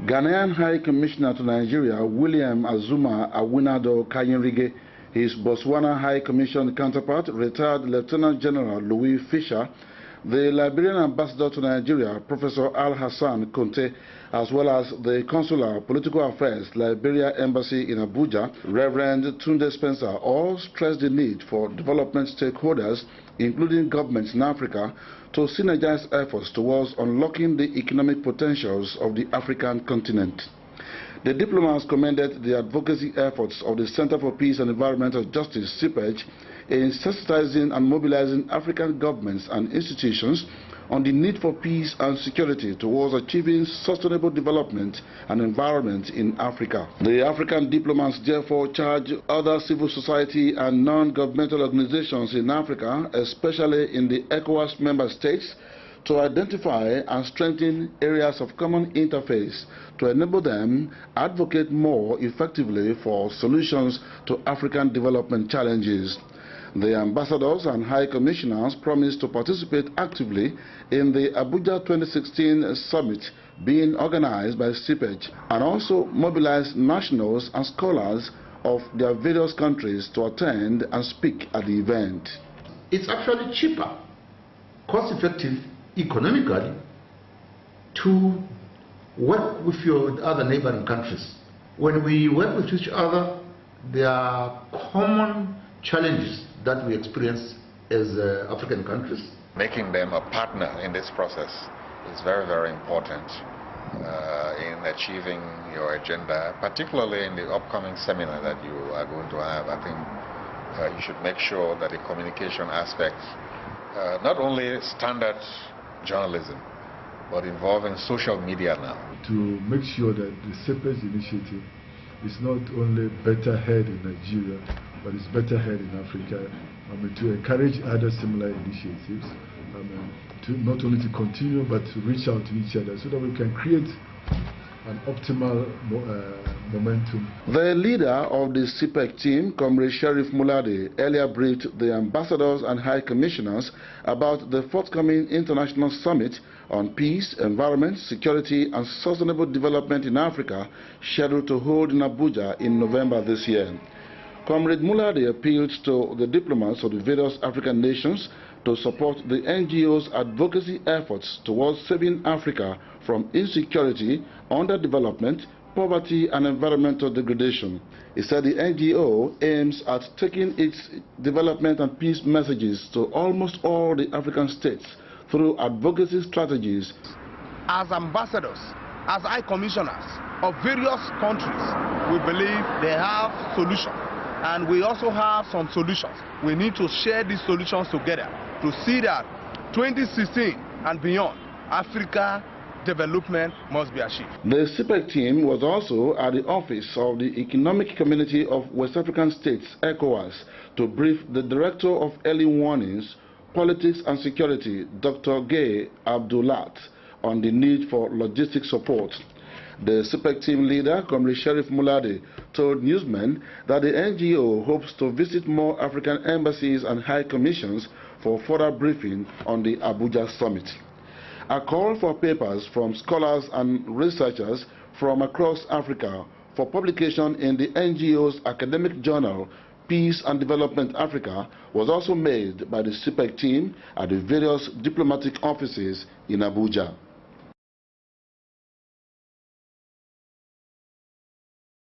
Ghanaian High Commissioner to Nigeria, William Azuma Awinado Kayinrige, his Botswana High Commission counterpart, retired Lieutenant General Louis Fisher, the Liberian Ambassador to Nigeria, Professor Al-Hassan Conte, as well as the Consular Political Affairs Liberia Embassy in Abuja, Reverend Tunde Spencer, all stressed the need for development stakeholders, including governments in Africa, to synergize efforts towards unlocking the economic potentials of the African continent. The diplomats commended the advocacy efforts of the Center for Peace and Environmental Justice, CEPEJ, in sensitizing and mobilizing African governments and institutions on the need for peace and security towards achieving sustainable development and environment in Africa. The African diplomats therefore charge other civil society and non-governmental organizations in Africa, especially in the ECOWAS member states, to identify and strengthen areas of common interface to enable them advocate more effectively for solutions to African development challenges. The ambassadors and high commissioners promised to participate actively in the Abuja 2016 summit being organized by CEPEJ, and also mobilize nationals and scholars of their various countries to attend and speak at the event. It's actually cheaper, cost-effective economically to work with your other neighboring countries. When we work with each other, there are common challenges that we experience as African countries. Making them a partner in this process is very, very important in achieving your agenda, particularly in the upcoming seminar that you are going to have. I think you should make sure that the communication aspects, not only standard journalism, but involving social media now. To make sure that the CEPEJ initiative is not only better heard in Nigeria, but it's better heard in Africa. To encourage other similar initiatives, to not only to continue but to reach out to each other so that we can create an optimal momentum. The leader of the CEPEJ team, Comrade Sheriff Mulade, earlier briefed the ambassadors and high commissioners about the forthcoming international summit on peace, environment, security and sustainable development in Africa, scheduled to hold in Abuja in November this year. Comrade Mulade appealed to the diplomats of the various African nations to support the NGO's advocacy efforts towards saving Africa from insecurity, underdevelopment, poverty and environmental degradation. He said the NGO aims at taking its development and peace messages to almost all the African states through advocacy strategies. As ambassadors, as high commissioners of various countries, we believe they have solutions. And we also have some solutions. We need to share these solutions together to see that 2016 and beyond, Africa development must be achieved. The CEPEJ team was also at the office of the Economic Community of West African States, ECOWAS, to brief the Director of Early Warnings, Politics and Security, Dr. Gay Abdullat, on the need for logistic support. The CEPEJ team leader, Comrade Sheriff Mulade, told newsmen that the NGO hopes to visit more African embassies and high commissions for further briefing on the Abuja summit. A call for papers from scholars and researchers from across Africa for publication in the NGO's academic journal, Peace and Development Africa, was also made by the CEPEJ team at the various diplomatic offices in Abuja.